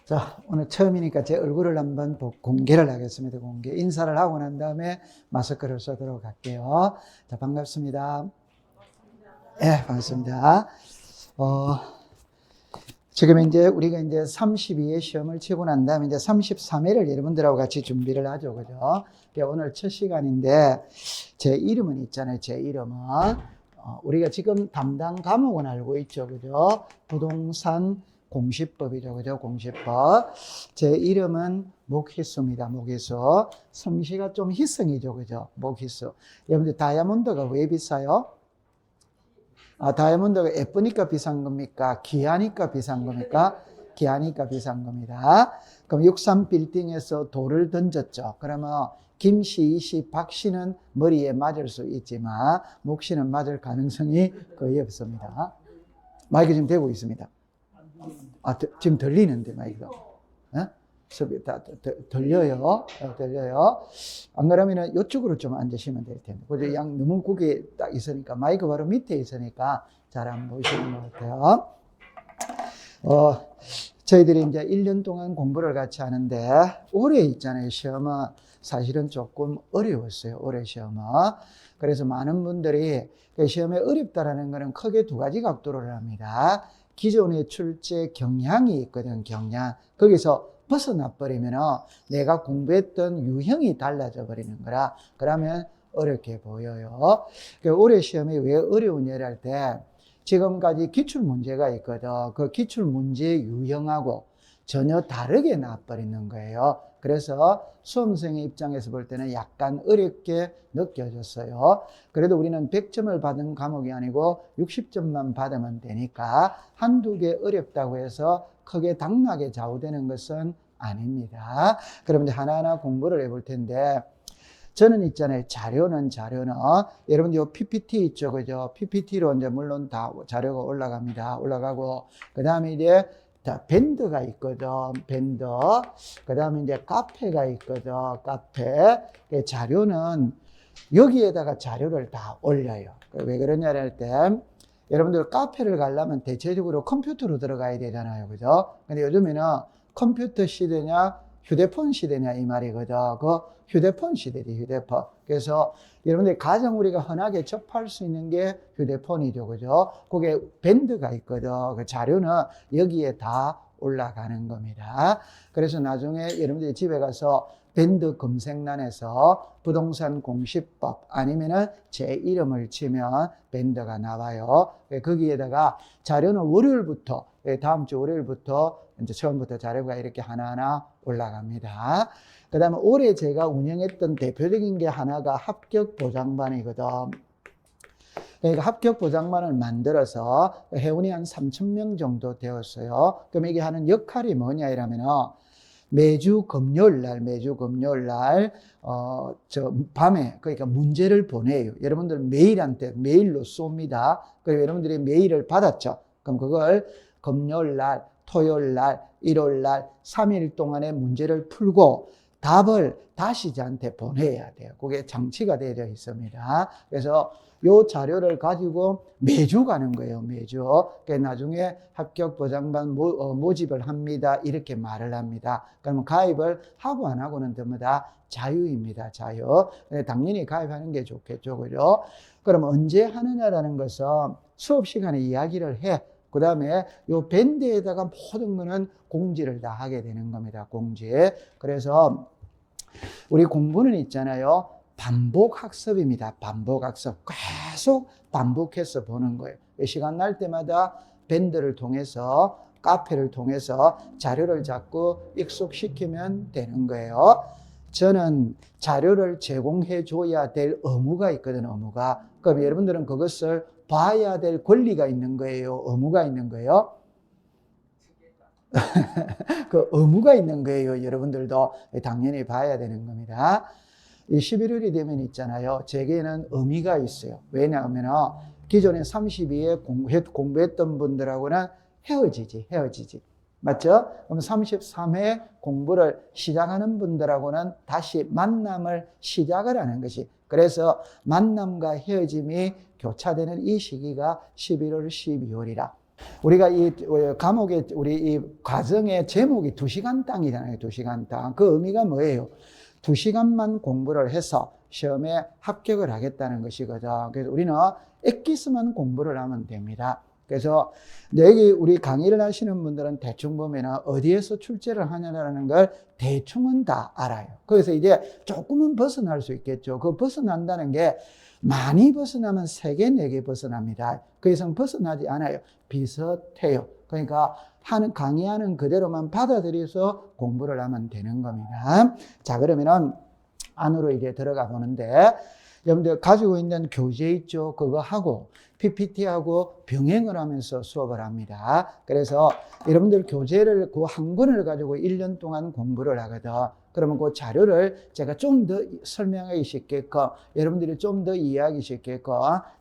자, 오늘 처음이니까 제 얼굴을 한번 공개를 하겠습니다. 공개. 인사를 하고 난 다음에 마스크를 쓰도록 할게요. 자, 반갑습니다. 예, 반갑습니다. 어, 지금 이제 우리가 이제 32회 시험을 치고 난 다음에 이제 33회를 여러분들하고 같이 준비를 하죠. 그죠? 오늘 첫 시간인데 제 이름은 있잖아요. 제 이름은. 우리가 지금 담당 과목은 알고 있죠. 그죠? 부동산 공시법이죠. 그죠? 공시법. 제 이름은 목희수입니다. 목희수. 성씨가 좀 희성이죠. 그죠? 목희수. 여러분들 다이아몬드가 왜 비싸요? 다이아몬드가 예쁘니까 비싼 겁니까? 귀하니까 비싼 겁니까? 귀하니까 비싼 겁니다. 그럼 63 빌딩에서 돌을 던졌죠. 그러면 김씨, 이씨, 박씨는 머리에 맞을 수 있지만 목씨는 맞을 가능성이 거의 없습니다. 마이크 지금 되고 있습니다. 지금 들리는데 마이크가. 들려요. 들려요. 안 그러면은 이쪽으로 좀 앉으시면 될 텐데. 그죠? 양 너무 국에 딱 있으니까 마이크 바로 밑에 있으니까 잘 안 보이시는 것 같아요. 저희들이 이제 1년 동안 공부를 같이 하는데 올해 있잖아요. 시험은 사실은 조금 어려웠어요. 올해 시험은. 그래서 많은 분들이 시험에 어렵다라는 것은 크게 두 가지 각도를 합니다. 기존의 출제 경향이 있거든. 경향. 거기서 벗어나 버리면 내가 공부했던 유형이 달라져 버리는 거라. 그러면 어렵게 보여요. 올해 시험이 왜 어려우냐를 할 때 지금까지 기출문제가 있거든. 그 기출문제 유형하고 전혀 다르게 나와버리는 거예요. 그래서 수험생의 입장에서 볼 때는 약간 어렵게 느껴졌어요. 그래도 우리는 100점을 받은 과목이 아니고 60점만 받으면 되니까 한두 개 어렵다고 해서 크게 당락에 좌우되는 것은 아닙니다. 그럼 이제 하나하나 공부를 해볼 텐데 저는 있잖아요. 자료는 여러분들 요 PPT 있죠. 그죠? PPT로 이제 물론 다 자료가 올라갑니다. 올라가고 그다음에 이제 밴드가 있거든. 밴드. 그다음에 이제 카페가 있거든. 카페. 자료는 여기에다가 자료를 다 올려요. 왜 그러냐를 할 때 여러분들 카페를 가려면 대체적으로 컴퓨터로 들어가야 되잖아요. 그죠? 근데 요즘에는 컴퓨터 시대냐 휴대폰 시대냐 이 말이거든. 그 휴대폰 시대지, 휴대폰. 그래서 여러분들 가장 우리가 흔하게 접할 수 있는 게 휴대폰이죠. 그죠? 거기에 밴드가 있거든. 그 자료는 여기에 다 올라가는 겁니다. 그래서 나중에 여러분들이 집에 가서 밴드 검색란에서 부동산 공시법 아니면은 제 이름을 치면 밴드가 나와요. 거기에다가 자료는 월요일부터, 다음 주 월요일부터 이제 처음부터 자료가 이렇게 하나하나 올라갑니다. 그 다음에 올해 제가 운영했던 대표적인 게 하나가 합격 보장반이거든. 그러니까 합격 보장반을 만들어서 회원이 한 3,000명 정도 되었어요. 그럼 이게 하는 역할이 뭐냐 이러면은 매주 금요일 날, 밤에, 그러니까 문제를 보내요. 여러분들 메일로 쏩니다. 그리고 여러분들이 메일을 받았죠. 그럼 그걸 금요일 날, 토요일 날, 일요일 날, 3일 동안의 문제를 풀고 답을 다시 저한테 보내야 돼요. 그게 장치가 되어 있습니다. 그래서 요 자료를 가지고 매주 가는 거예요. 매주. 그러니까 나중에 합격 보장반 모집을 합니다. 이렇게 말을 합니다. 그러면 가입을 하고 안 하고는 전부 다 자유입니다. 자유. 당연히 가입하는 게 좋겠죠. 그죠? 그럼 언제 하느냐라는 것은 수업 시간에 이야기를 해. 그 다음에 요 밴드에다가 모든 거는 공지를 다 하게 되는 겁니다. 공지. 그래서 우리 공부는 있잖아요. 반복 학습입니다. 반복 학습. 계속 반복해서 보는 거예요. 시간 날 때마다 밴드를 통해서, 카페를 통해서 자료를 자꾸 익숙시키면 되는 거예요. 저는 자료를 제공해 줘야 될 의무가 있거든요. 의무가. 그럼 여러분들은 그것을 봐야 될 권리가 있는 거예요. 의무가 있는 거예요. 그 의무가 있는 거예요. 여러분들도 당연히 봐야 되는 겁니다. 이 11월이 되면 있잖아요. 제게는 의미가 있어요. 왜냐하면 기존에 32회 공부했던 분들하고는 헤어지지. 맞죠? 그럼 33회 공부를 시작하는 분들하고는 다시 만남을 시작을 하는 것이. 그래서 만남과 헤어짐이 교차되는 이 시기가 11월, 12월이라. 우리가 이 과목의 우리 이 과정의 제목이 2시간 땅이잖아요. 2시간 땅. 그 의미가 뭐예요? 2시간만 공부를 해서 시험에 합격을 하겠다는 것이거든. 그래서 우리는 엑기스만 공부를 하면 됩니다. 그래서 여기 우리 강의를 하시는 분들은 대충 보면 어디에서 출제를 하냐라는 걸 대충은 다 알아요. 그래서 이제 조금은 벗어날 수 있겠죠. 그 벗어난다는 게 많이 벗어나면 3개, 4개 벗어납니다. 그 이상 벗어나지 않아요. 비슷해요. 그러니까 강의하는 그대로만 받아들여서 공부를 하면 되는 겁니다. 자, 그러면은 안으로 이제 들어가 보는데, 여러분들 가지고 있는 교재 있죠? 그거 하고 PPT하고 병행을 하면서 수업을 합니다. 그래서 여러분들 교재를 그 한 권을 가지고 1년 동안 공부를 하거든. 그러면 그 자료를 제가 좀 더 설명하기 쉽게끔, 여러분들이 좀 더 이해하기 쉽게끔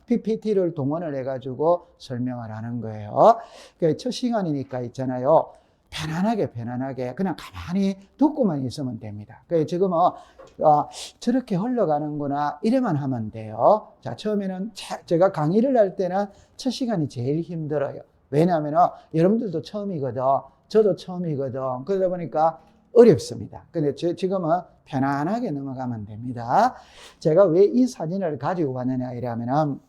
PPT를 동원을 해가지고 설명을 하는 거예요. 첫 시간이니까 있잖아요. 편안하게 그냥 가만히 듣고만 있으면 됩니다. 그래서 지금은 저렇게 흘러가는구나 이래만 하면 돼요. 자, 처음에는 제가 강의를 할 때는 첫 시간이 제일 힘들어요. 왜냐하면 여러분들도 처음이거든, 저도 처음이거든. 그러다 보니까 어렵습니다. 근데 지금은 편안하게 넘어가면 됩니다. 제가 왜 이 사진을 가지고 왔느냐 이러면은,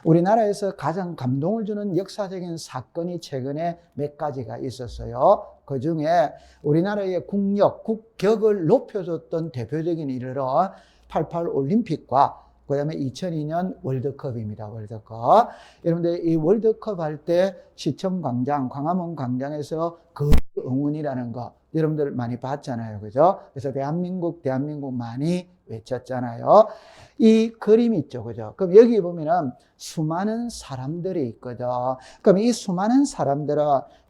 우리나라에서 가장 감동을 주는 역사적인 사건이 최근에 몇 가지가 있었어요. 그 중에 우리나라의 국격을 높여줬던 대표적인 일은 88 올림픽과 그 다음에 2002년 월드컵입니다. 월드컵. 여러분들 이 월드컵 할 때 시청광장, 광화문 광장에서 그 응원이라는 거 여러분들 많이 봤잖아요. 그죠? 그래서 대한민국 많이 외쳤잖아요. 이 그림 있죠. 그죠? 그럼 여기 보면은 수많은 사람들이 있거든. 그럼 이 수많은 사람들은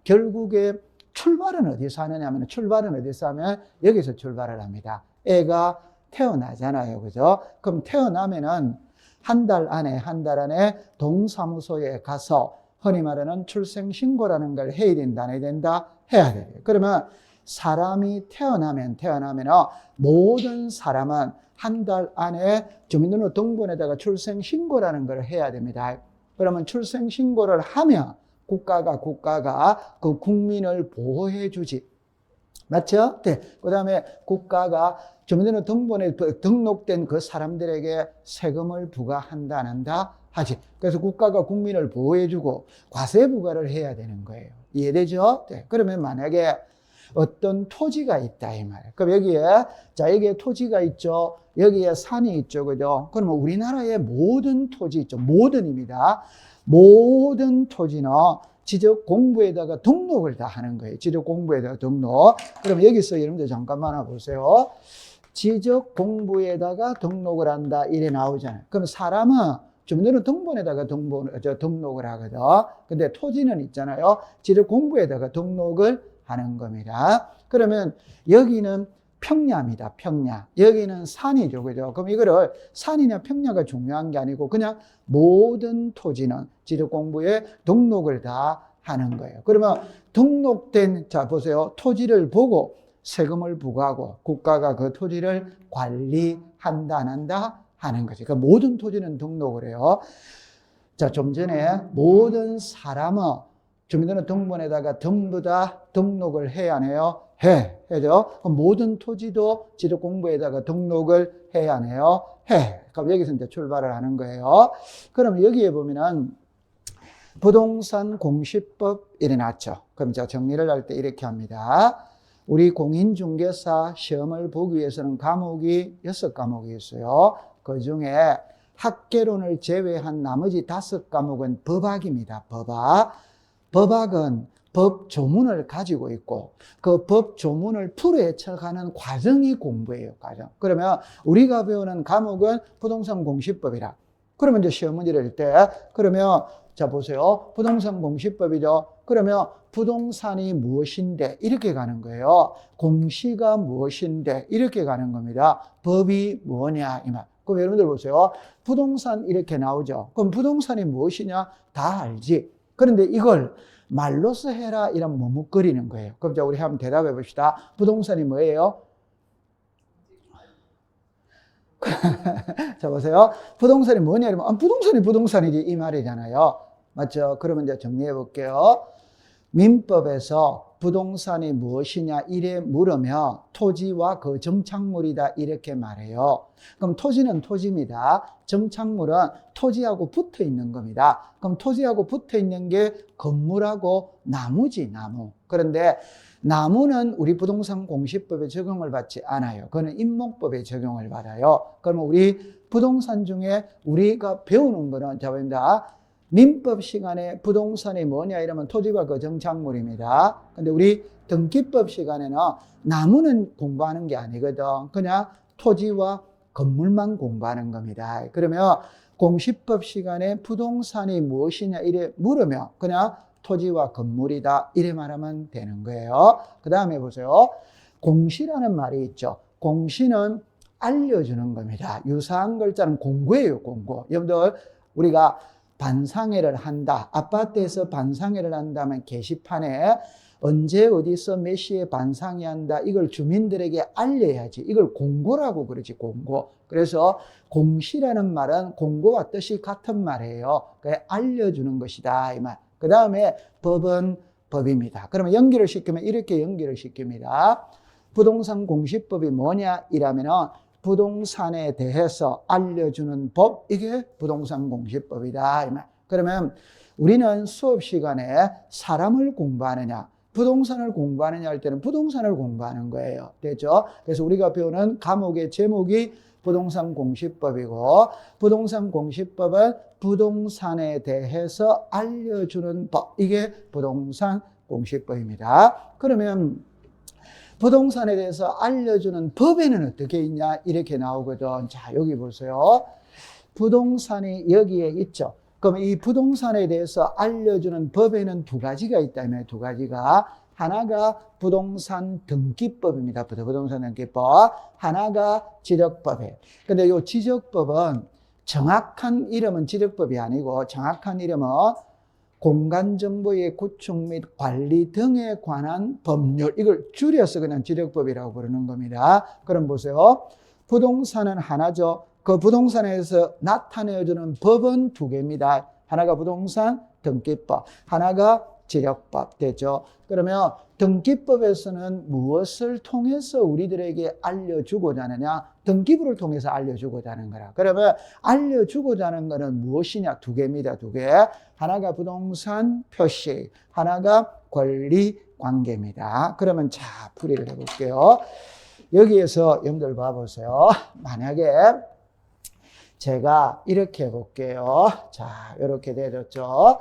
결국에 출발은 어디서 하느냐면, 출발은 어디서 하면 여기서 출발을 합니다. 애가 태어나잖아요. 그죠? 그럼 태어나면은 한 달 안에 동사무소에 가서 흔히 말하는 출생신고라는 걸 해야 된다, 안 해야 된다? 해야 돼요. 그러면 사람이 태어나면 모든 사람은 한 달 안에 주민등록등본에다가 출생신고라는 걸 해야 됩니다. 그러면 출생신고를 하면 국가가 그 국민을 보호해 주지. 맞죠? 네. 그 다음에 국가가 주민등록등본에 등록된 그 사람들에게 세금을 부과한다, 안 한다? 하지. 그래서 국가가 국민을 보호해주고 과세부과를 해야 되는 거예요. 이해되죠? 네. 그러면 만약에 어떤 토지가 있다 이 말이에요. 그럼 여기에 토지가 있죠. 여기에 산이 있죠. 그죠? 그러면 우리나라의 모든 토지 있죠. 모든입니다. 모든 토지는 지적공부에다가 등록을 다 하는 거예요. 지적공부에다가 등록. 그럼 여기서 여러분들 잠깐만 보세요. 지적공부에다가 등록을 한다 이래 나오잖아요. 그럼 사람은 주민등록등본에다가 등록을 하거든. 근데 토지는 있잖아요. 지적공부에다가 등록을 하는 겁니다. 그러면 여기는 평야입니다. 평야. 여기는 산이죠. 그죠? 그럼 이거를 산이냐 평야가 중요한 게 아니고 그냥 모든 토지는 지적공부에 등록을 다 하는 거예요. 그러면 등록된, 자 보세요. 토지를 보고 세금을 부과하고 국가가 그 토지를 관리한다, 안 한다? 하는 거죠. 그러니까 모든 토지는 등록을 해요. 자, 좀 전에 모든 사람은 주민등록등본에다가 전부 다 등록을 해야 안 해요? 해죠. 그럼 모든 토지도 지적공부에다가 등록을 해야 안 해요? 그럼 여기서 이제 출발을 하는 거예요. 그럼 여기에 보면은 부동산 공시법 일어났죠. 그럼 제가 정리를 할 때 이렇게 합니다. 우리 공인중개사 시험을 보기 위해서는 과목이 6과목이 있어요. 그 중에 학개론을 제외한 나머지 5과목은 법학입니다. 법학은 법 조문을 가지고 있고 그 법 조문을 풀어헤쳐가는 과정이 공부예요. 과정. 그러면 우리가 배우는 과목은 부동산 공시법이라. 그러면 이제 시험 문제를 낼 때 그러면 자 보세요. 부동산 공시법이죠. 그러면 부동산이 무엇인데 이렇게 가는 거예요. 공시가 무엇인데 이렇게 가는 겁니다. 법이 뭐냐 이 말. 그럼 여러분들 보세요. 부동산 이렇게 나오죠. 그럼 부동산이 무엇이냐 다 알지. 그런데 이걸 말로써 해라 이런 머뭇거리는 거예요. 그럼 자 우리 한번 대답해 봅시다. 부동산이 뭐예요? 자 보세요. 부동산이 뭐냐 이러면 부동산이 부동산이지 이 말이잖아요. 맞죠? 그러면 이제 정리해 볼게요. 민법에서 부동산이 무엇이냐 이래 물으면 토지와 그 정착물이다 이렇게 말해요. 그럼 토지는 토지입니다. 정착물은 토지하고 붙어 있는 겁니다. 그럼 토지하고 붙어 있는 게 건물하고 나무지, 나무. 그런데 나무는 우리 부동산 공시법에 적용을 받지 않아요. 그거는 임목법에 적용을 받아요. 그러면 우리 부동산 중에 우리가 배우는 거는 자 봅니다. 민법 시간에 부동산이 뭐냐 이러면 토지와 그 정착물입니다. 근데 우리 등기법 시간에는 나무는 공부하는 게 아니거든. 그냥 토지와 건물만 공부하는 겁니다. 그러면 공시법 시간에 부동산이 무엇이냐 이래 물으면 그냥 토지와 건물이다 이래 말하면 되는 거예요. 그 다음에 보세요. 공시라는 말이 있죠. 공시는 알려주는 겁니다. 유사한 글자는 공고예요, 공고. 여러분들 우리가 반상회를 한다. 아파트에서 반상회를 한다면 게시판에 언제 어디서 몇 시에 반상회 한다. 이걸 주민들에게 알려야지. 이걸 공고라고 그러지, 공고. 그래서 공시라는 말은 공고와 뜻이 같은 말이에요. 그게 알려주는 것이다 이 말. 그 다음에 법은 법입니다. 그러면 연결을 시키면 이렇게 연결을 시킵니다. 부동산 공시법이 뭐냐 이라면은 부동산에 대해서 알려주는 법, 이게 부동산 공시법이다 이 말. 그러면 우리는 수업 시간에 사람을 공부하느냐 부동산을 공부하느냐 할 때는 부동산을 공부하는 거예요. 됐죠? 그래서 우리가 배우는 과목의 제목이 부동산 공시법이고 부동산 공시법은 부동산에 대해서 알려주는 법, 이게 부동산 공시법입니다. 그러면 부동산에 대해서 알려주는 법에는 어떻게 있냐 이렇게 나오거든. 자, 여기 보세요. 부동산이 여기에 있죠. 그럼 이 부동산에 대해서 알려주는 법에는 두 가지가 있다면 두 가지가 하나가 부동산 등기법입니다. 부동산 등기법. 하나가 지적법이에요. 근데 이 지적법은 정확한 이름은 지적법이 아니고 정확한 이름은 공간정보의 구축 및 관리 등에 관한 법률, 이걸 줄여서 그냥 지적법이라고 부르는 겁니다. 그럼 보세요. 부동산은 하나죠. 그 부동산에서 나타내주는 법은 두 개입니다. 하나가 부동산 등기법, 하나가 지적법 되죠. 그러면 등기법에서는 무엇을 통해서 우리들에게 알려주고자 하느냐? 등기부를 통해서 알려주고자 하는 거라. 그러면 알려주고자 하는 거는 무엇이냐? 두 개입니다. 두 개. 하나가 부동산 표시, 하나가 권리 관계입니다. 그러면 자, 풀이를 해볼게요. 여기에서 여러분들 봐보세요. 만약에 제가 이렇게 해볼게요. 자, 이렇게 되었죠.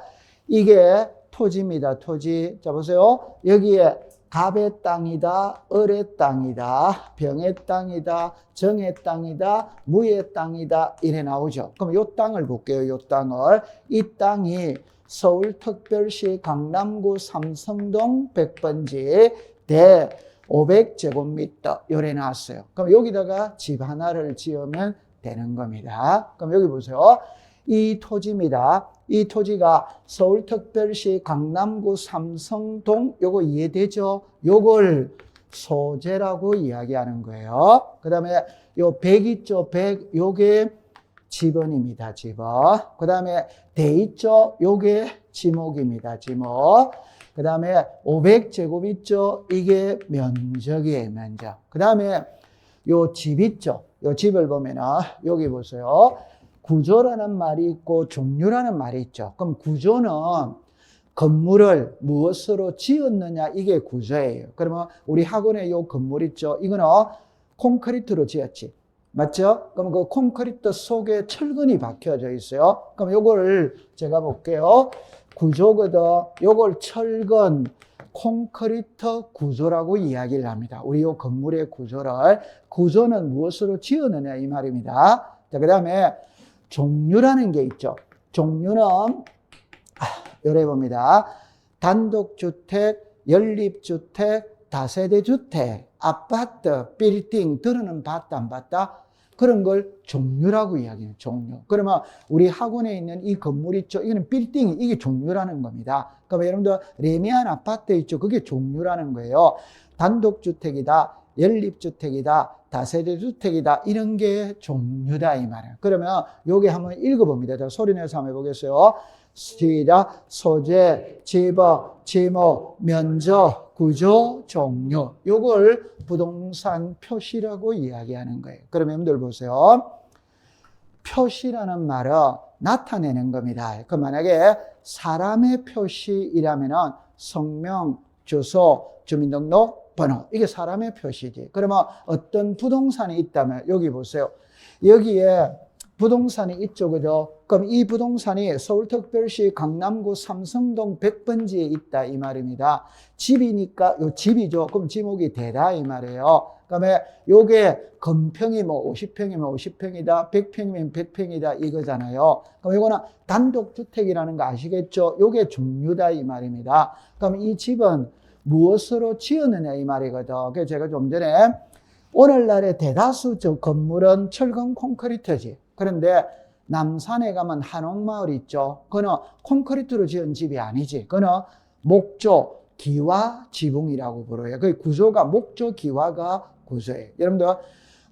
이게 토지입니다. 토지. 자, 보세요. 여기에 갑의 땅이다, 을의 땅이다, 병의 땅이다, 정의 땅이다, 무의 땅이다 이래 나오죠. 그럼 이 땅을 볼게요. 이 땅을. 이 땅이 서울특별시 강남구 삼성동 100번지 대 500제곱미터 요래 나왔어요. 그럼 여기다가 집 하나를 지으면 되는 겁니다. 그럼 여기 보세요. 이 토지입니다. 이 토지가 서울특별시 강남구 삼성동 요거 이해되죠? 요걸 소재라고 이야기하는 거예요. 그 다음에 요 100 있죠? 100 요게 지번입니다. 지번. 그 다음에 대 있죠? 요게 지목입니다. 지목. 그 다음에 500제곱 있죠? 이게 면적이에요. 면적. 그 다음에 요 집 있죠? 요 집을 보면은 여기 보세요. 구조라는 말이 있고 종류라는 말이 있죠. 그럼 구조는 건물을 무엇으로 지었느냐 이게 구조예요. 그러면 우리 학원에 요 건물 있죠. 이거는 콘크리트로 지었지. 맞죠? 그럼 그 콘크리트 속에 철근이 박혀져 있어요. 그럼 요걸 제가 볼게요. 구조거든. 요걸 철근, 콘크리트 구조라고 이야기를 합니다. 우리 요 건물의 구조를. 구조는 무엇으로 지었느냐 이 말입니다. 자, 그 다음에 종류라는 게 있죠. 종류는 요래 봅니다. 단독주택, 연립주택, 다세대주택, 아파트, 빌딩, 들어는 봤다 안 봤다? 그런 걸 종류라고 이야기해요. 종류. 그러면 우리 학원에 있는 이 건물 있죠. 이거는 빌딩이 이게 종류라는 겁니다. 그러면 여러분들 레미안 아파트 있죠. 그게 종류라는 거예요. 단독주택이다, 연립주택이다, 다세대주택이다 이런 게 종류다 이 말이에요. 그러면 요게 한번 읽어봅니다. 자, 소리 내서 한번 해보겠어요. 시작. 소재, 집어, 지목, 면적, 구조, 종류. 요걸 부동산 표시라고 이야기하는 거예요. 그럼 여러분들 보세요. 표시라는 말은 나타내는 겁니다. 그 만약에 사람의 표시이라면은 성명, 주소, 주민등록 번호, 이게 사람의 표시지. 그러면 어떤 부동산이 있다면 여기 보세요. 여기에 부동산이 있죠, 그죠? 그럼 이 부동산이 서울특별시 강남구 삼성동 100번지에 있다 이 말입니다. 집이니까 요 집이죠. 그럼 지목이 되다 이 말이에요. 그다음에 요게 건평이 뭐 50평이면 50평이다, 100평이면 100평이다 이거잖아요. 그럼 이거는 단독주택이라는 거 아시겠죠? 요게 종류다 이 말입니다. 그럼 이 집은 무엇으로 지었느냐 이 말이거든. 그래서 제가 좀 전에 오늘날의 대다수 저 건물은 철근 콘크리트지. 그런데 남산에 가면 한옥마을 있죠. 그거는 콘크리트로 지은 집이 아니지. 그거는 목조, 기와, 지붕이라고 부르요. 그 구조가 목조, 기와가 구조예요. 여러분들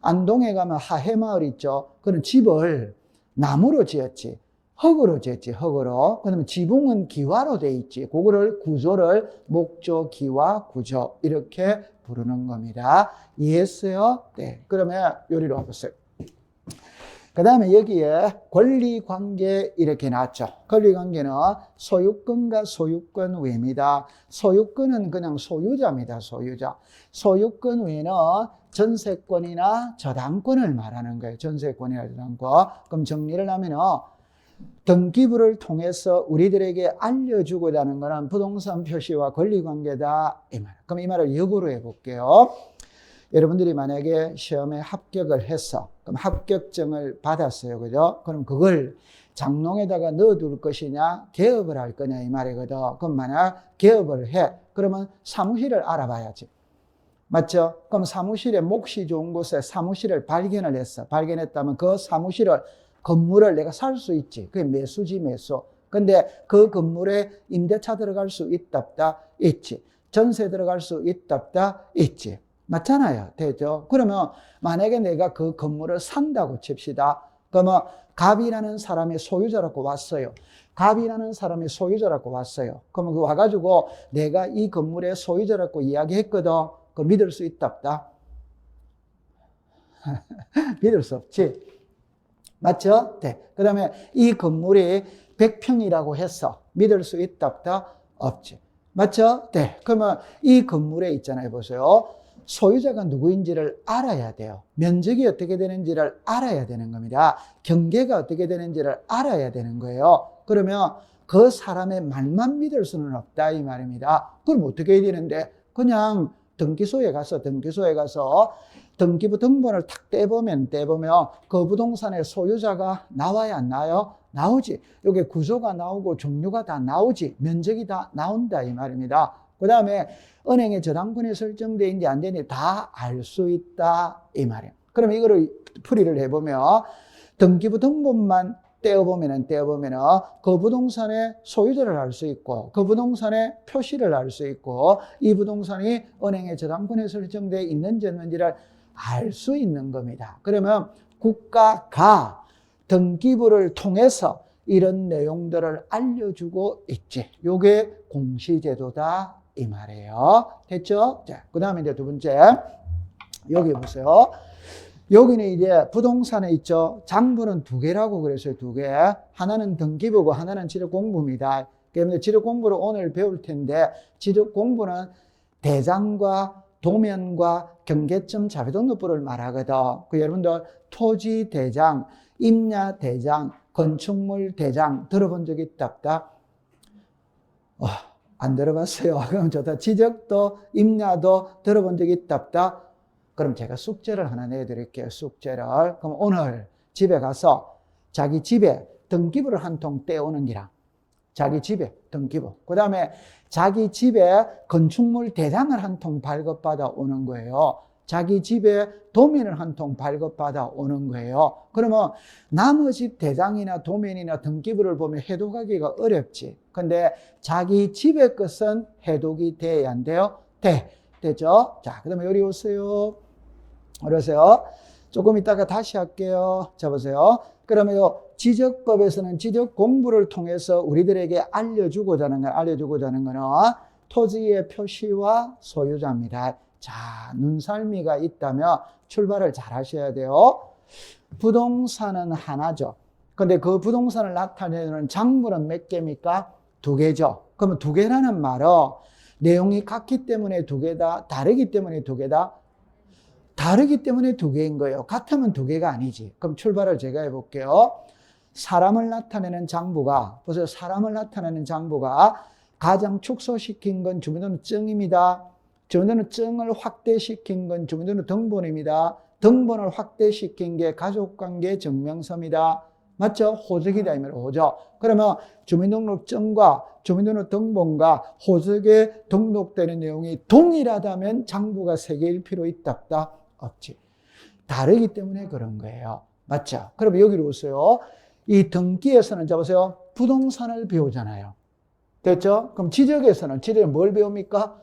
안동에 가면 하해마을 있죠. 그는 집을 나무로 지었지. 흙으로 지었지, 흙으로. 그러면 지붕은 기와로 돼 있지. 그거를 구조를 목조, 기와, 구조 이렇게 부르는 겁니다. 이해했어요? 네. 그러면 요리로 와보세요. 그 다음에 여기에 권리관계 이렇게 나왔죠. 권리관계는 소유권과 소유권 외입니다. 소유권은 그냥 소유자입니다. 소유자. 소유권 외에는 전세권이나 저당권을 말하는 거예요. 전세권이나 저당권. 그럼 정리를 하면 등기부를 통해서 우리들에게 알려주고자 하는 것은 부동산 표시와 권리관계다 이 말. 그럼 이 말을 역으로 해볼게요. 여러분들이 만약에 시험에 합격을 했어. 그럼 합격증을 받았어요. 그죠? 그럼 그걸 장롱에다가 넣어둘 것이냐, 개업을 할 거냐, 이 말이거든. 그럼 만약 개업을 해. 그러면 사무실을 알아봐야지. 맞죠? 그럼 사무실에 몫이 좋은 곳에 사무실을 발견을 했어. 발견했다면 그 사무실을, 건물을 내가 살 수 있지. 그게 매수지, 매수. 근데 그 건물에 임대차 들어갈 수 있다, 없다? 있지. 전세 들어갈 수 있다, 없다? 있지. 맞잖아요. 되죠? 그러면 만약에 내가 그 건물을 산다고 칩시다. 그러면 갑이라는 사람의 소유자라고 왔어요. 갑이라는 사람의 소유자라고 왔어요. 그러면 그 와가지고 내가 이 건물의 소유자라고 이야기했거든. 그 믿을 수 있다, 없다? 믿을 수 없지. 맞죠? 네. 그 다음에 이 건물이 100평이라고 했어. 믿을 수 있다, 없다? 없지. 맞죠? 네. 그러면 이 건물에 있잖아요. 보세요. 소유자가 누구인지를 알아야 돼요. 면적이 어떻게 되는지를 알아야 되는 겁니다. 경계가 어떻게 되는지를 알아야 되는 거예요. 그러면 그 사람의 말만 믿을 수는 없다 이 말입니다. 그럼 어떻게 해야 되는데? 그냥 등기소에 가서 등기부 등본을 탁 떼보면 그 부동산의 소유자가 나와야 안 나와요? 나오지. 여기 구조가 나오고 종류가 다 나오지. 면적이 다 나온다 이 말입니다. 그 다음에 은행의 저당권이 설정되어 있는지 안 되는지 다 알 수 있다 이 말이에요. 그럼 이거를 풀이를 해보면 등기부 등본만 떼어보면 그 부동산의 소유자를 알 수 있고 그 부동산의 표시를 알 수 있고 이 부동산이 은행의 저당권에 설정되어 있는지 없는지를 알 수 있는 겁니다. 그러면 국가가 등기부를 통해서 이런 내용들을 알려주고 있지. 요게 공시제도다 이 말이에요. 됐죠? 자, 그 다음에 이제 두 번째. 여기 보세요. 여기는 이제 부동산에 있죠. 장부는 두 개라고 그랬어요. 두 개. 하나는 등기부고 하나는 지력공부입니다. 그러면 지력공부를 오늘 배울 텐데 지력공부는 대장과 도면과 경계점 자료등록부를 말하거든. 그 여러분들 토지 대장, 임야 대장, 건축물 대장 들어본 적 있다 없다? 안 들어봤어요. 그럼 좋다. 지적도 임야도 들어본 적 있다 없다? 그럼 제가 숙제를 하나 내드릴게요. 숙제를. 그럼 오늘 집에 가서 자기 집에 등기부를 한 통 떼오는 기랑 자기 집에 등기부. 그 다음에 자기 집에 건축물 대장을 한 통 발급받아 오는 거예요. 자기 집에 도면을 한 통 발급받아 오는 거예요. 그러면 남의 집 대장이나 도면이나 등기부를 보면 해독하기가 어렵지. 근데 자기 집의 것은 해독이 돼야 안 돼요? 되죠? 자, 그 다음에 여기 오세요. 그러세요. 조금 이따가 다시 할게요. 자, 보세요. 그러면 요 지적법에서는 지적 공부를 통해서 우리들에게 알려주고자 하는 거는 토지의 표시와 소유자입니다. 자, 눈썰미가 있다면 출발을 잘 하셔야 돼요. 부동산은 하나죠. 근데 그 부동산을 나타내는 장부는 몇 개입니까? 2개죠. 그러면 2개라는 말은 내용이 같기 때문에 2개다, 다르기 때문에 2개다? 다르기 때문에 2개인 거예요. 같으면 2개가 아니지. 그럼 출발을 제가 해볼게요. 사람을 나타내는 장부가, 보세요. 사람을 나타내는 장부가 가장 축소시킨 건 주민등록증입니다. 주민등록증을 확대시킨 건 주민등록등본입니다. 등본을 확대시킨 게 가족관계 증명서입니다. 맞죠? 호적이다 이 말이에요. 호적. 그러면 주민등록증과 주민등록등본과 호적에 등록되는 내용이 동일하다면 장부가 3개일 필요 있다 없다? 없지. 다르기 때문에 그런 거예요. 맞죠? 그러면 여기로 오세요. 이 등기에서는 보세요. 부동산을 배우잖아요. 됐죠? 그럼 지적은 뭘 배웁니까?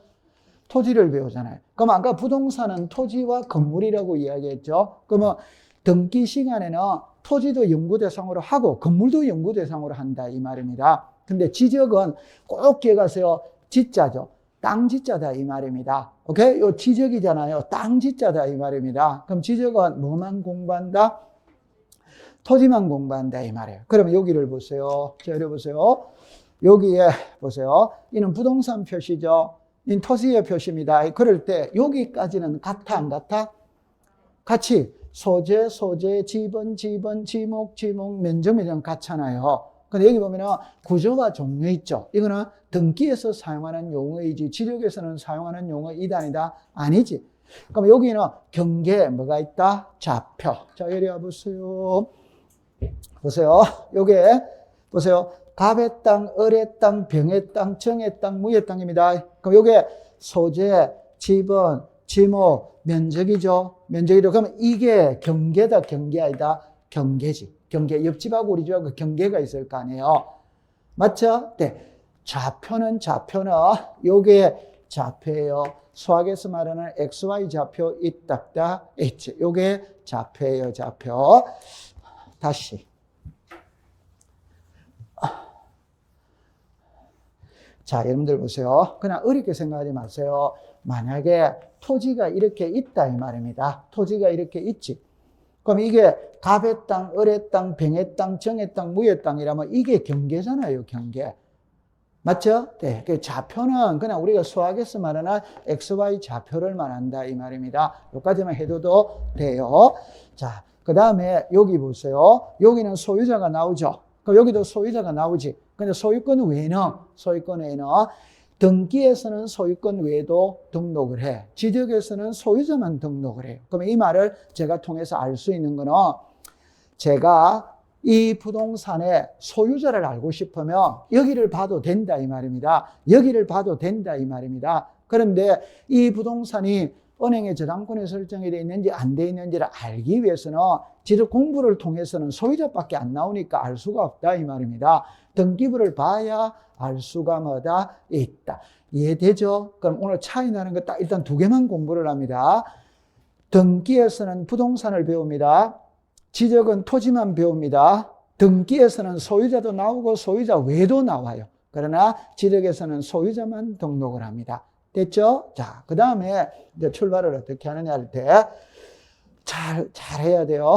토지를 배우잖아요. 그럼 아까 부동산은 토지와 건물이라고 이야기했죠? 그러면 등기 시간에는 토지도 연구 대상으로 하고 건물도 연구 대상으로 한다 이 말입니다. 근데 지적은 꼭 기억하세요. 지자죠. 땅 지자다 이 말입니다. 오케이? 요 지적이잖아요. 땅 지자다 이 말입니다. 그럼 지적은 뭐만 공부한다? 토지만 공부한다 이 말이에요. 그러면 여기를 보세요. 자, 여기 보세요. 여기에 보세요. 이는 부동산 표시죠. 이 토지의 표시입니다. 그럴 때 여기까지는 같아 안 같아? 같이 소재, 지번, 지목, 면적 같잖아요. 근데 여기 보면은 구조와 종류 있죠. 이거는 등기에서 사용하는 용어이지 지적에서는 사용하는 용어 이단이다? 아니지. 그럼 여기는 경계 뭐가 있다? 좌표. 자, 이리 와 보세요. 보세요. 요게 보세요. 갑의 땅, 을의 땅, 병의 땅, 정의 땅, 무의 땅입니다. 그럼 요게 소재, 지번, 지목, 면적이죠. 그러면 이게 경계다, 경계 아니다? 경계지. 경계. 옆집하고 우리 집하고 경계가 있을 거 아니에요. 맞죠? 네. 좌표는 요게 좌표예요. 수학에서 말하는 XY 좌표 있다, 있지. 요게 좌표예요, 좌표. 다시. 자, 여러분들 보세요. 그냥 어렵게 생각하지 마세요. 만약에 토지가 이렇게 있다 이 말입니다. 토지가 이렇게 있지. 그럼 이게 갑의 땅, 을의 땅, 병의 땅, 정의 땅, 무의 땅이라면 이게 경계잖아요, 경계. 맞죠? 네. 그 좌표는 그냥 우리가 수학에서 말하는 XY 좌표를 말한다 이 말입니다. 여기까지만 해도 돼요. 자, 그 다음에 여기 보세요. 여기는 소유자가 나오죠. 그럼 여기도 소유자가 나오지. 근데 소유권 외에는 등기에서는 소유권 외에도 등록을 해. 지적에서는 소유자만 등록을 해요. 그러면 이 말을 제가 통해서 알 수 있는 거는 제가 이 부동산의 소유자를 알고 싶으면 여기를 봐도 된다 이 말입니다. 여기를 봐도 된다 이 말입니다. 그런데 이 부동산이 은행의 저당권에 설정이 되어 있는지 안 되어 있는지를 알기 위해서는 지적 공부를 통해서는 소유자밖에 안 나오니까 알 수가 없다 이 말입니다. 등기부를 봐야 알 수가 뭐다? 있다. 이해되죠? 그럼 오늘 차이 나는 거 딱 일단 2개만 공부를 합니다. 등기에서는 부동산을 배웁니다. 지적은 토지만 배웁니다. 등기에서는 소유자도 나오고 소유자 외도 나와요. 그러나 지적에서는 소유자만 등록을 합니다. 됐죠? 자, 그 다음에 이제 출발을 어떻게 하느냐 할 때 잘 해야 돼요.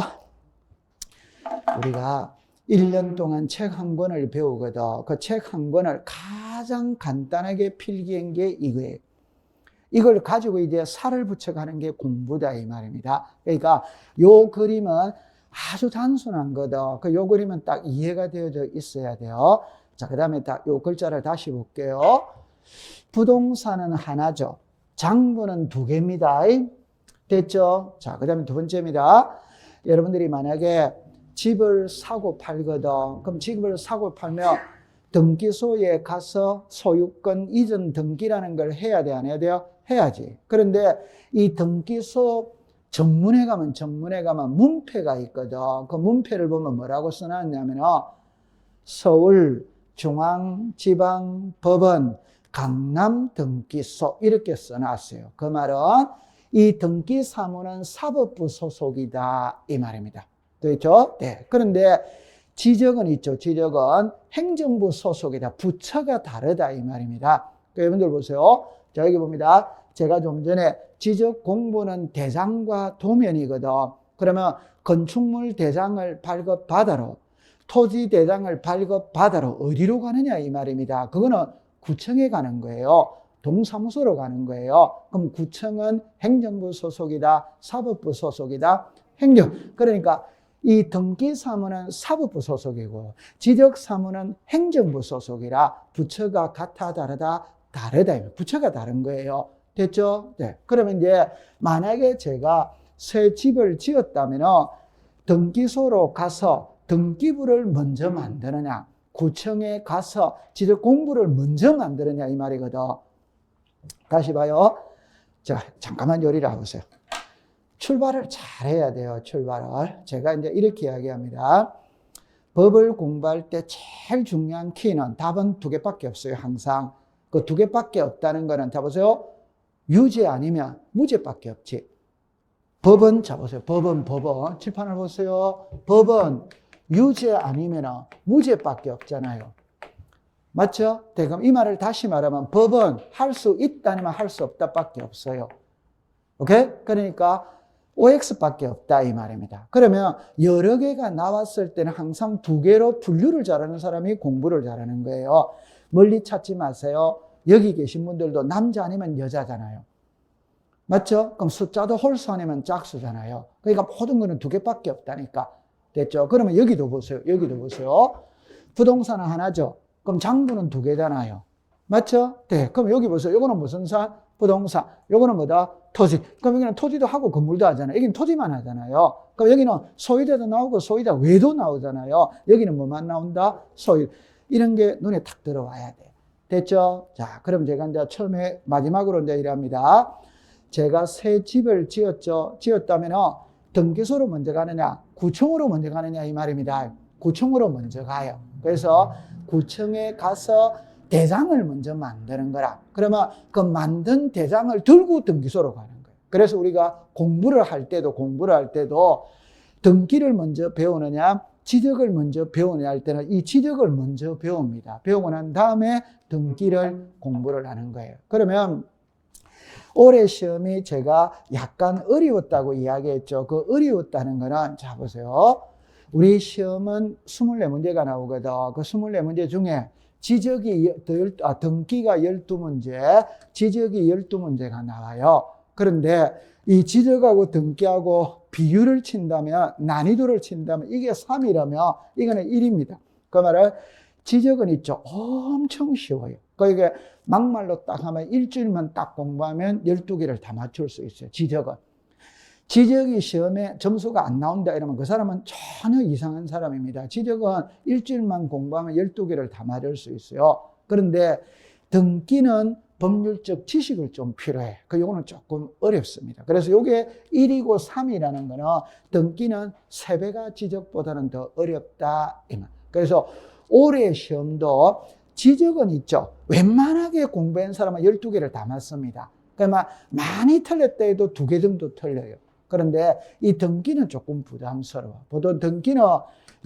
우리가 1년 동안 책 한 권을 배우거든. 그 책 한 권을 가장 간단하게 필기한 게 이거예요. 이걸 가지고 이제 살을 붙여가는 게 공부다 이 말입니다. 그러니까 요 그림은 아주 단순한 거다. 요 그림은 딱 이해가 되어져 있어야 돼요. 자, 그 다음에 요 글자를 다시 볼게요. 부동산은 하나죠. 장부는 2개입니다. 됐죠? 자, 그 다음에 2번째입니다. 여러분들이 만약에 집을 사고 팔거든. 그럼 집을 사고 팔면 등기소에 가서 소유권 이전 등기라는 걸 해야 돼, 안 해야 돼요? 해야지. 그런데 이 등기소 정문에 가면 문패가 있거든. 그 문패를 보면 뭐라고 써놨냐면 서울중앙지방법원 강남등기소 이렇게 써놨어요. 그 말은 이 등기사무는 사법부 소속이다 이 말입니다. 되겠죠? 네. 그런데 지적은 있죠. 지적은 행정부 소속이다. 부처가 다르다 이 말입니다. 여러분들 보세요. 자, 여기 봅니다. 제가 좀 전에 지적 공부는 대상과 도면이거든. 그러면 건축물 대상을 발급받아로, 토지 대상을 발급받아로 어디로 가느냐 이 말입니다. 그거는 구청에 가는 거예요. 동사무소로 가는 거예요. 그럼 구청은 행정부 소속이다, 사법부 소속이다, 그러니까 이 등기사무는 사법부 소속이고 지적사무는 행정부 소속이라 부처가 같아 다르다, 부처가 다른 거예요. 됐죠? 네. 그러면 이제 만약에 제가 새 집을 지었다면 등기소로 가서 등기부를 먼저 만드느냐, 구청에 가서 지적 공부를 먼저 만드느냐 이 말이거든. 다시 봐요. 자, 잠깐만 요리를 해보세요. 출발을 잘 해야 돼요. 출발을. 제가 이제 이렇게 이야기합니다. 법을 공부할 때 제일 중요한 키는 답은 두 개밖에 없어요. 항상. 그 두 개밖에 없다는 거는 자 보세요. 유죄 아니면 무죄밖에 없지. 법은 자 보세요. 법은 칠판을 보세요. 법은 유죄 아니면 무죄밖에 없잖아요. 맞죠? 네, 그럼 이 말을 다시 말하면 법은 할 수 있다 아니면 할 수 없다 밖에 없어요. 오케이? 그러니까 OX밖에 없다 이 말입니다. 그러면 여러 개가 나왔을 때는 항상 두 개로 분류를 잘하는 사람이 공부를 잘하는 거예요. 멀리 찾지 마세요. 여기 계신 분들도 남자 아니면 여자잖아요. 맞죠? 그럼 숫자도 홀수 아니면 짝수잖아요. 그러니까 모든 거는 두 개밖에 없다니까. 됐죠? 그러면 여기도 보세요. 여기도 보세요. 부동산은 하나죠. 그럼 장부는 두 개잖아요. 맞죠? 네. 그럼 여기 보세요. 이거는 무슨 산? 부동산. 요거는 뭐다? 토지. 그럼 여기는 토지도 하고 건물도 하잖아요. 여기는 토지만 하잖아요. 그럼 여기는 소유대도 나오고 소유대 외도 나오잖아요. 여기는 뭐만 나온다? 소유. 이런 게 눈에 탁 들어와야 돼. 됐죠? 자, 그럼 제가 이제 처음에 마지막으로 이제 이랍니다. 제가 새 집을 지었죠. 지었다면 등기소로 먼저 가느냐, 구청으로 먼저 가느냐 이 말입니다. 구청으로 먼저 가요. 그래서 구청에 가서 대장을 먼저 만드는 거라. 그러면 그 만든 대장을 들고 등기소로 가는 거예요. 그래서 우리가 공부를 할 때도 등기를 먼저 배우느냐, 지적을 먼저 배우느냐 할 때는 이 지적을 먼저 배웁니다. 배우고 난 다음에 등기를 공부를 하는 거예요. 그러면 올해 시험이 제가 약간 어려웠다고 이야기했죠. 그 어려웠다는 거는 자 보세요. 우리 시험은 24문제가 나오거든. 그 24문제 중에 등기가 12문제, 지적이 12문제가 나와요. 그런데 이 지적하고 등기하고 비율을 친다면, 난이도를 친다면 이게 3이라면 이거는 1입니다. 그 말은 지적은 있죠. 엄청 쉬워요. 그러니까 막말로 딱 하면 일주일만 딱 공부하면 12개를 다 맞출 수 있어요. 지적이 시험에 점수가 안 나온다 이러면 그 사람은 전혀 이상한 사람입니다. 지적은 일주일만 공부하면 12개를 다 맞을 수 있어요. 그런데 등기는 법률적 지식을 좀 필요해. 요거는 조금 어렵습니다. 그래서 요게 1이고 3이라는 거는 등기는 3배가 지적보다는 더 어렵다. 그래서 올해 시험도 지적은 있죠. 웬만하게 공부한 사람은 12개를 다 맞습니다. 그러니까 많이 틀렸다 해도 2개 정도 틀려요. 그런데 이 등기는 조금 부담스러워. 보통 등기는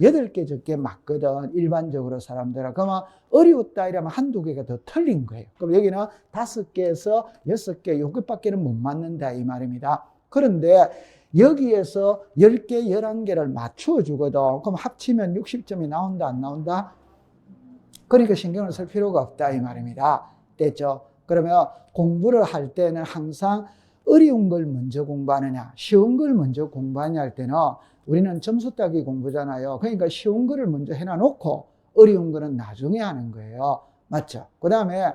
8개 적게 맞거든. 일반적으로 사람들은. 그러면 어려웠다 이러면 한두 개가 더 틀린 거예요. 그럼 여기는 5개에서 6개, 요것밖에는 못 맞는다 이 말입니다. 그런데 여기에서 10개, 11개를 맞추어 주거든. 그럼 합치면 60점이 나온다, 안 나온다? 그러니까 신경을 쓸 필요가 없다 이 말입니다. 됐죠? 그러면 공부를 할 때는 항상 어려운 걸 먼저 공부하느냐, 쉬운 걸 먼저 공부하냐 할 때는 우리는 점수 따기 공부잖아요. 그러니까 쉬운 거를 먼저 해놔놓고 어려운 거는 나중에 하는 거예요. 맞죠? 그 다음에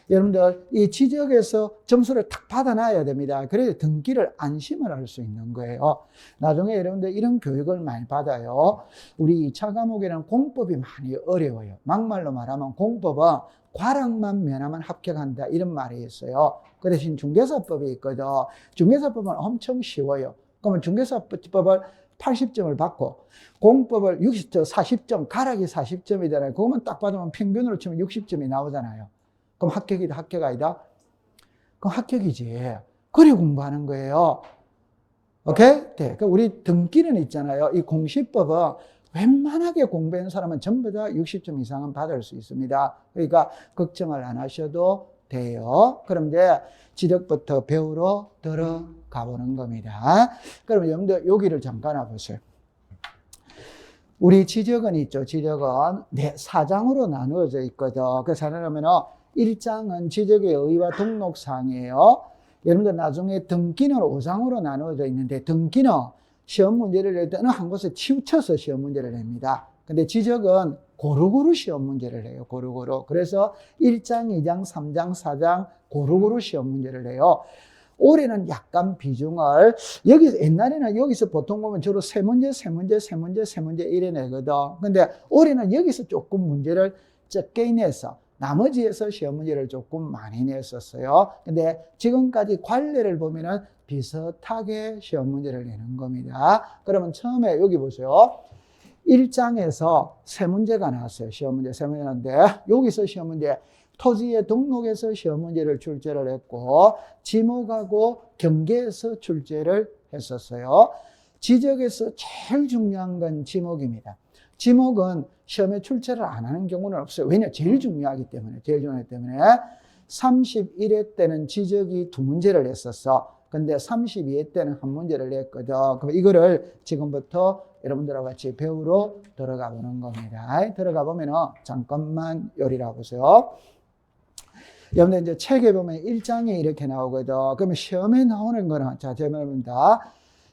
여러분들 이 지적에서 점수를 탁 받아놔야 됩니다. 그래야 등기를 안심을 할 수 있는 거예요. 나중에 여러분들 이런 교육을 많이 받아요. 우리 2차 과목에는 공법이 많이 어려워요. 막말로 말하면 공법은 과락만 면하면 합격한다 이런 말이 있어요. 그 대신 중개사법이 있거든. 중개사법은 엄청 쉬워요. 그러면 중개사법을 80점을 받고 공법을 40점, 가락이 40점이잖아요. 그거만 딱 받으면 평균으로 치면 60점이 나오잖아요. 그럼 합격이다, 합격 아니다? 그럼 합격이지. 그래 공부하는 거예요. 오케이? 네. 그 우리 등기는 있잖아요. 이 공시법은 웬만하게 공부한 사람은 전부 다 60점 이상은 받을 수 있습니다. 그러니까 걱정을 안 하셔도 돼요. 그럼 이제 지적부터 배우러 들어가 보는 겁니다. 그럼 여러분들 여기를 잠깐 와보세요. 우리 지적은 있죠. 지적은 네, 4장으로 나누어져 있거든. 그래서 하나는 1장은 지적의 의의와 등록사항이에요. 여러분들 나중에 등기는 5장으로 나누어져 있는데 등기는 시험 문제를 낼 때는 한 곳에 치우쳐서 시험 문제를 냅니다. 근데 지적은 고루고루 시험 문제를 해요. 고루고루. 그래서 1장, 2장, 3장, 4장 고루고루 시험 문제를 해요. 올해는 약간 비중을 옛날에는 여기서 보통 보면 주로 세 문제 이래 내거든. 근데 올해는 여기서 조금 문제를 적게 내서 나머지에서 시험 문제를 조금 많이 냈었어요. 근데 지금까지 관례를 보면은 비슷하게 시험 문제를 내는 겁니다. 그러면 처음에 여기 보세요. 1장에서 세 문제가 나왔어요. 시험 문제 세 문제인데 여기서 시험 문제 토지의 등록에서 시험 문제를 출제를 했고 지목하고 경계에서 출제를 했었어요. 지적에서 제일 중요한 건 지목입니다. 지목은 시험에 출제를 안 하는 경우는 없어요. 왜냐? 제일 중요하기 때문에. 31회 때는 지적이 2문제를 냈었어. 근데 32회 때는 1문제를 냈거든. 그럼 이거를 지금부터 여러분들하고 같이 배우러 들어가 보는 겁니다. 들어가 보면은 잠깐만 요리라 보세요. 여러분들 이제 책에 보면 1장에 이렇게 나오거든. 그러면 시험에 나오는 거는, 자, 제목입니다.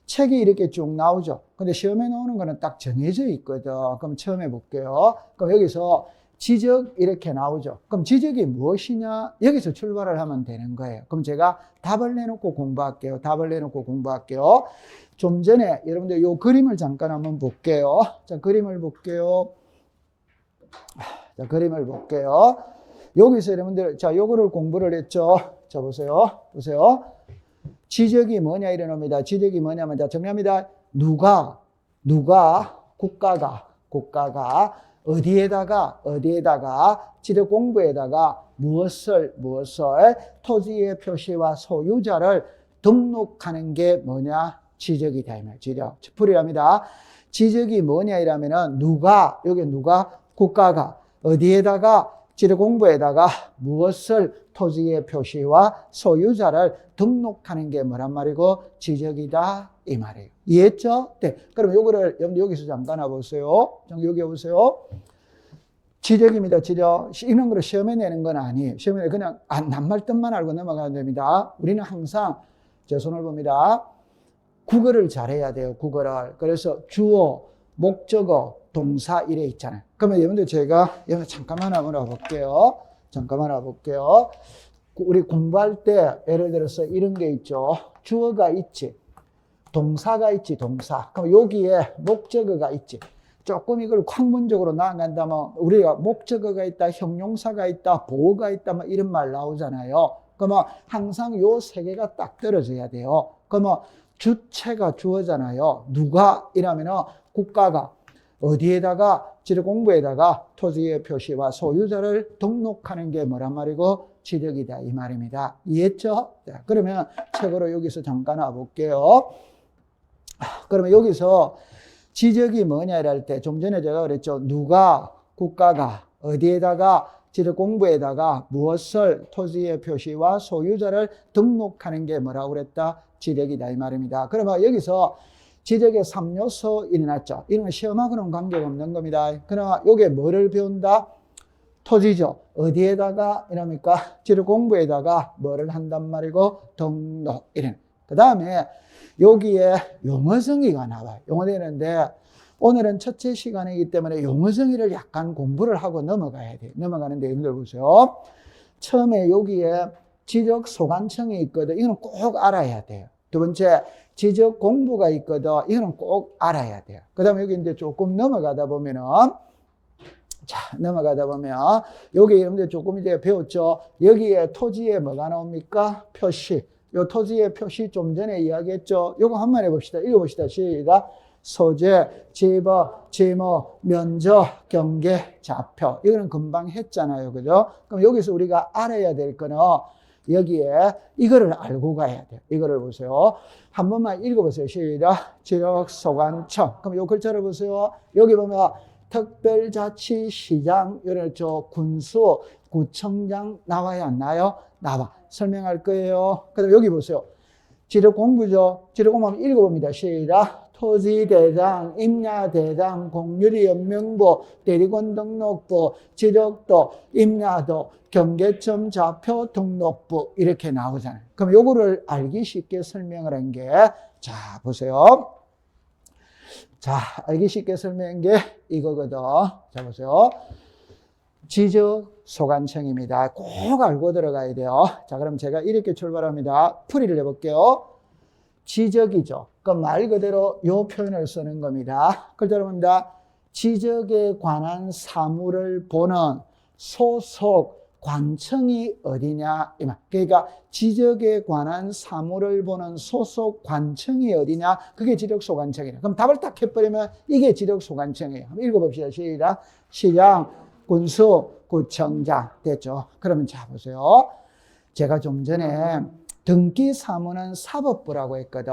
책이 이렇게 쭉 나오죠. 근데 시험에 나오는 거는 딱 정해져 있거든. 그럼 처음 해볼게요. 그럼 여기서 지적 이렇게 나오죠. 그럼 지적이 무엇이냐? 여기서 출발을 하면 되는 거예요. 그럼 제가 답을 내놓고 공부할게요. 좀 전에 여러분들 요 그림을 잠깐 한번 볼게요. 자, 그림을 볼게요. 여기서 여러분들, 자, 요거를 공부를 했죠. 자, 보세요. 지적이 뭐냐 이러겁니다. 지적이 뭐냐면, 자, 정리합니다. 누가, 국가가 어디에다가 지적 공부에다가 무엇을 토지의 표시와 소유자를 등록하는 게 뭐냐? 지적이다. 지적. 풀이랍니다. 지적이 뭐냐 이러면은 여기 국가가 어디에다가 지적 공부에다가 무엇을 토지의 표시와 소유자를 등록하는 게 뭐란 말이고 지적이다 이 말이에요. 이해했죠? 네. 그럼 요거를 여기서 잠깐 와보세요. 여기 보세요. 지적입니다. 지적. 이런 거를 시험에 내는 건 아니에요. 시험에 그냥 낱말 뜻만 알고 넘어가면 됩니다. 우리는 항상 제 손을 봅니다. 국어를 잘해야 돼요. 국어를. 그래서 주어, 목적어, 동사 이래 있잖아요. 그러면 여러분들 제가 잠깐만 한번 와볼게요. 우리 공부할 때 예를 들어서 이런 게 있죠. 주어가 있지. 동사가 있지. 동사. 그럼 여기에 목적어가 있지. 조금 이걸 학문적으로 나아간다면 우리가 목적어가 있다, 형용사가 있다, 보어가 있다 뭐 이런 말 나오잖아요. 그러면 항상 요 세 개가 딱 떨어져야 돼요. 그러면 주체가 주어잖아요. 누가 이라면은 국가가 어디에다가 지적 공부에다가 토지의 표시와 소유자를 등록하는 게 뭐란 말이고 지적이다 이 말입니다. 이해했죠? 네, 그러면 책으로 여기서 잠깐 와볼게요. 그러면 여기서 지적이 뭐냐 이럴 때 좀 전에 제가 그랬죠. 국가가 어디에다가 지적 공부에다가 무엇을 토지의 표시와 소유자를 등록하는 게 뭐라고 그랬다? 지적이다 이 말입니다. 그러면 여기서 지적의 3요소 일어났죠. 이런 건 시험하고는 관계가 없는 겁니다. 그러나 여기에 뭐를 배운다? 토지죠. 어디에다가 이랍니까? 지적 공부에다가 뭐를 한단 말이고 등록 이런. 그 다음에 여기에 용어정의가 나와요. 용어되는데 오늘은 첫째 시간이기 때문에 용어정의를 약간 공부를 하고 넘어가야 돼요. 넘어가는데 여러분들 보세요. 처음에 여기에 지적 소관청이 있거든. 이건 꼭 알아야 돼요. 두 번째 지적 공부가 있거든. 이거는 꼭 알아야 돼요. 그 다음에 여기 이제 조금 넘어가다 보면 여기 여러분들 조금 이제 배웠죠. 여기에 토지에 뭐가 나옵니까? 표시. 요 토지의 표시 좀 전에 이야기했죠. 요거 한번 해봅시다. 읽어봅시다. 시작. 소재, 지법, 지목, 면적, 경계, 좌표. 이거는 금방 했잖아요. 그죠? 그럼 여기서 우리가 알아야 될 거는 여기에 이거를 알고 가야 돼요. 이거를 보세요. 한 번만 읽어보세요. 시작. 지역소관청. 그럼 요 글자를 보세요. 여기 보면 특별자치시장, 이런 군수, 구청장 나와요, 안 나와요? 나와. 설명할 거예요. 그 다음에 여기 보세요. 지적공부죠. 지적공부 한번 읽어봅니다. 시작. 토지대장, 임야대장, 공유리연명부, 대리권 등록부, 지적도, 임야도, 경계점 좌표 등록부 이렇게 나오잖아요. 그럼 요거를 알기 쉽게 설명을 한 게, 자 보세요. 자, 알기 쉽게 설명한 게 이거거든. 자 보세요. 지적소관청입니다. 꼭 알고 들어가야 돼요. 자, 그럼 제가 이렇게 출발합니다. 풀이를 해볼게요. 지적이죠. 그 말 그대로 요 표현을 쓰는 겁니다. 글자로 봅니다. 지적에 관한 사무를 보는 소속 관청이 어디냐? 그러니까 지적에 관한 사무를 보는 소속 관청이 어디냐? 그게 지적소관청이에요. 그럼 답을 딱 해버리면 이게 지적소관청이에요. 한번 읽어봅시다. 시작. 시장, 군수, 구청장. 됐죠? 그러면 자 보세요. 제가 좀 전에 등기사무는 사법부라고 했거든.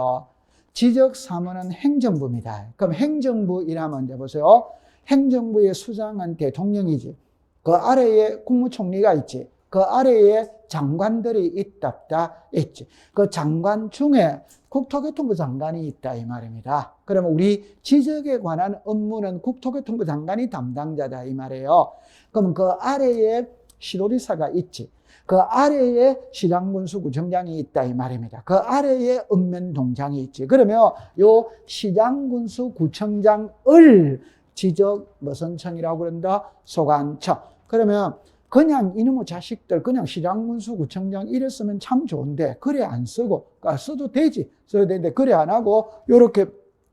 지적사무는 행정부입니다. 그럼 행정부 이라면 이제 보세요. 행정부의 수장은 대통령이지. 그 아래에 국무총리가 있지. 그 아래에 장관들이 있답다 있지. 그 장관 중에 국토교통부 장관이 있다 이 말입니다. 그러면 우리 지적에 관한 업무는 국토교통부 장관이 담당자다 이 말이에요. 그럼 그 아래에 시도지사가 있지. 그 아래에 시장군수구청장이 있다 이 말입니다. 그 아래에 읍면동장이 있지. 그러면 요 시장군수구청장을 지적 무슨 청이라고 그런다? 소관청. 그러면 그냥 이놈의 자식들 그냥 시장군수구청장 이랬으면 참 좋은데 그래 안 쓰고 써도 되지. 써도 되는데 그래 안 하고 요렇게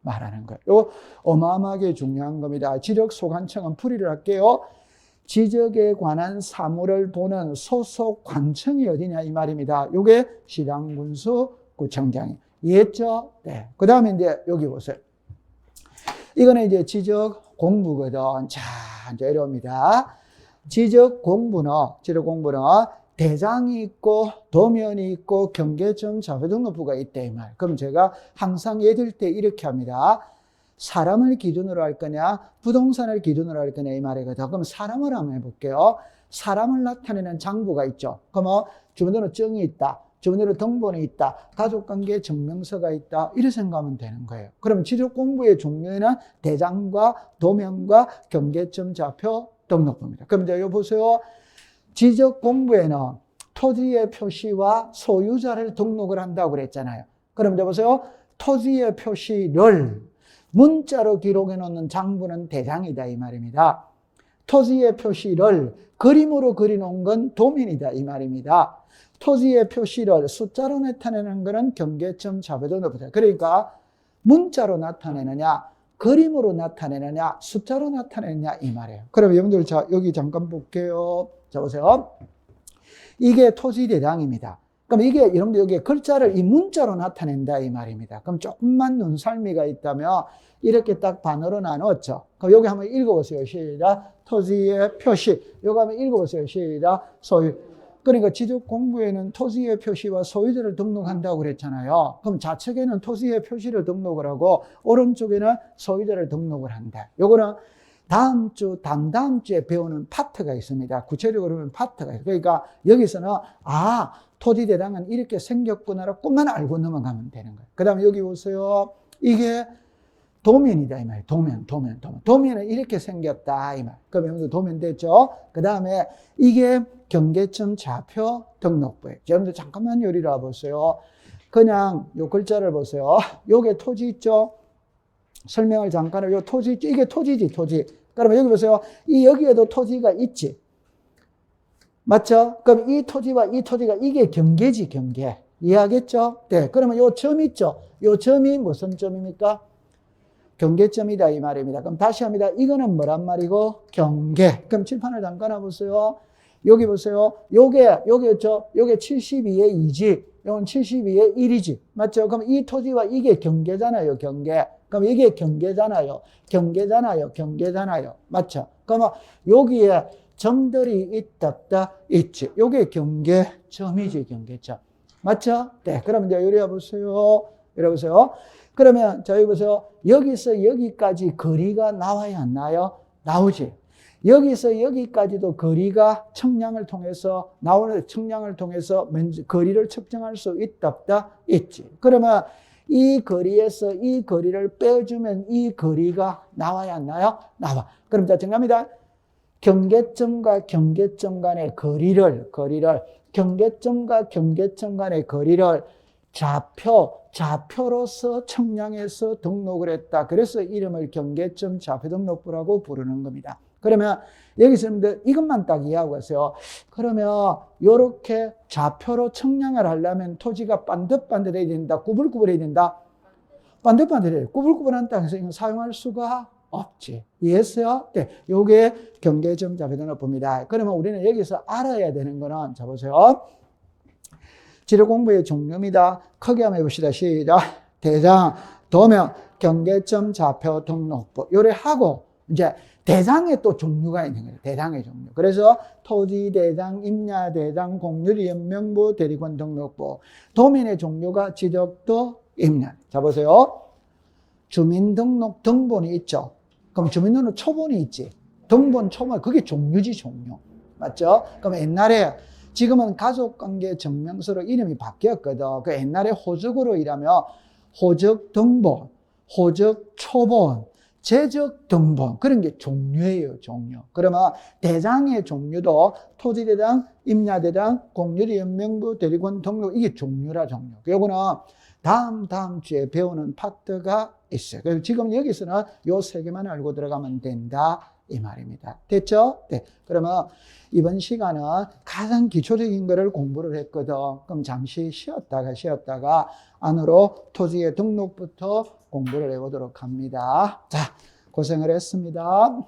말하는 거예요. 요 어마어마하게 중요한 겁니다. 지적 소관청은 풀이를 할게요. 지적에 관한 사무를 보는 소속 관청이 어디냐 이 말입니다. 요게 시장군수구청장이. 이해했죠? 네. 그 다음에 이제 여기 보세요. 이거는 이제 지적 공부거든. 자, 이제 이럽니다. 지적 공부는 대장이 있고 도면이 있고 경계점 자료등록부가 있다 이 말. 그럼 제가 항상 얘들 때 이렇게 합니다. 사람을 기준으로 할 거냐 부동산을 기준으로 할 거냐 이 말이거든. 그럼 사람을 한번 해볼게요. 사람을 나타내는 장부가 있죠. 그러면 주민등록증이 있다. 주민등록 등본이 있다. 가족관계 증명서가 있다. 이렇게 생각하면 되는 거예요. 그러면 지적공부의 종류에는 대장과 도면과 경계점 좌표 등록부입니다. 그럼 이제 여기 보세요. 지적공부에는 토지의 표시와 소유자를 등록을 한다고 그랬잖아요. 그럼 이제 보세요. 토지의 표시를 문자로 기록해 놓는 장부는 대장이다 이 말입니다. 토지의 표시를 그림으로 그려놓은 건 도면이다 이 말입니다. 토지의 표시를 숫자로 나타내는 것은 경계점 좌표등록부다. 그러니까 문자로 나타내느냐 그림으로 나타내느냐 숫자로 나타내느냐 이 말이에요. 그럼 여러분들 자 여기 잠깐 볼게요. 자 보세요. 이게 토지 대장입니다. 그럼 이게 여러분들 여기 글자를 이 문자로 나타낸다 이 말입니다. 그럼 조금만 눈썰미가 있다면 이렇게 딱 반으로 나눴죠. 그럼 여기 한번 읽어보세요. 시작. 토지의 표시. 여기 한번 읽어보세요. 시작. 소유. 그러니까 지적 공부에는 토지의 표시와 소유자를 등록한다고 그랬잖아요. 그럼 좌측에는 토지의 표시를 등록을 하고 오른쪽에는 소유자를 등록을 한다. 요거는 다음 주, 다음 주에 배우는 파트가 있습니다. 구체적으로 보면 파트가 있어요. 그러니까 여기서는 토지 대장은 이렇게 생겼구나라고만 알고 넘어가면 되는 거예요. 그 다음에 여기 보세요. 이게 도면이다 이 말이에요. 도면은 이렇게 생겼다 이 말. 그럼 여러분들 도면 됐죠? 그 다음에 이게 경계점 좌표 등록부예요. 여러분들 잠깐만 요리를 와보세요. 그냥 요 글자를 보세요. 요게 토지 있죠? 설명을 잠깐 요 토지 있죠? 이게 토지지 토지. 그러면 여기 보세요. 여기에도 토지가 있지. 맞죠? 그럼 이 토지와 이 토지가 이게 경계지 경계. 이해하겠죠? 네. 그러면 요 점 있죠? 요 점이 무슨 점입니까? 경계점이다 이 말입니다. 그럼 다시 합니다. 이거는 뭐란 말이고? 경계. 그럼 칠판을 잠깐 와보세요. 여기 보세요. 요게 72의 2지. 요건 72의 1이지. 맞죠? 그럼 이 토지와 이게 경계잖아요. 경계. 그럼 이게 경계잖아요. 맞죠? 그러면 여기에 점들이 있다 없다 있지. 요게 경계점이지, 경계점. 맞죠? 네. 그럼 이제 이리 와보세요. 이리 보세요. 그러면 자, 여기 보세요. 여기서 여기까지 거리가 나와야 안 나요? 나오지. 여기서 여기까지도 거리가 측량을 통해서 나오는 측량을 통해서 거리를 측정할 수 있다 없다 있지. 그러면 이 거리에서 이 거리를 빼주면 이 거리가 나와야 안 나요? 나와. 그럼 자, 정답입니다. 경계점과 경계점 간의 거리를 경계점과 경계점 간의 거리를 좌표로서 측량해서 등록을 했다. 그래서 이름을 경계점 좌표 등록부라고 부르는 겁니다. 그러면 여기서 여러분들 이것만 딱 이해하고 가세요. 그러면 이렇게 좌표로 측량을 하려면 토지가 반듯반듯해야 된다. 구불구불해야 된다. 반듯반듯해야 돼. 구불구불한 땅에서 이건 사용할 수가 없지. 이해했어요? 네. 요게 경계점 좌표 등록부입니다. 그러면 우리는 여기서 알아야 되는 거는, 자, 보세요. 지력 공부의 종류입니다. 크게 한번 해봅시다. 시작. 대장, 도면, 경계점 좌표 등록부. 요래 하고, 이제 대장에 또 종류가 있는 거예요. 대장의 종류. 그래서 토지 대장, 임야 대장, 공유리 연명부, 대리권 등록부. 도면의 종류가 지적도, 임야. 자, 보세요. 주민등록 등본이 있죠. 그럼 주민등록 초본이 있지. 등본, 초본, 그게 종류지, 종류. 맞죠? 그럼 옛날에, 지금은 가족관계 증명서로 이름이 바뀌었거든. 그 옛날에 호적으로 일하면 호적 등본, 호적 초본, 재적 등본, 그런 게 종류예요, 종류. 그러면 대장의 종류도 토지대장, 임야대장, 공유리 연명부, 대리권 등록, 이게 종류라, 종류. 요거는 다음 주에 배우는 파트가 있어요. 그래서 지금 여기서는 요 세 개만 알고 들어가면 된다, 이 말입니다. 됐죠? 네. 그러면 이번 시간은 가장 기초적인 거를 공부를 했거든. 그럼 잠시 쉬었다가 안으로 토지의 등록부터 공부를 해보도록 합니다. 자, 고생을 했습니다.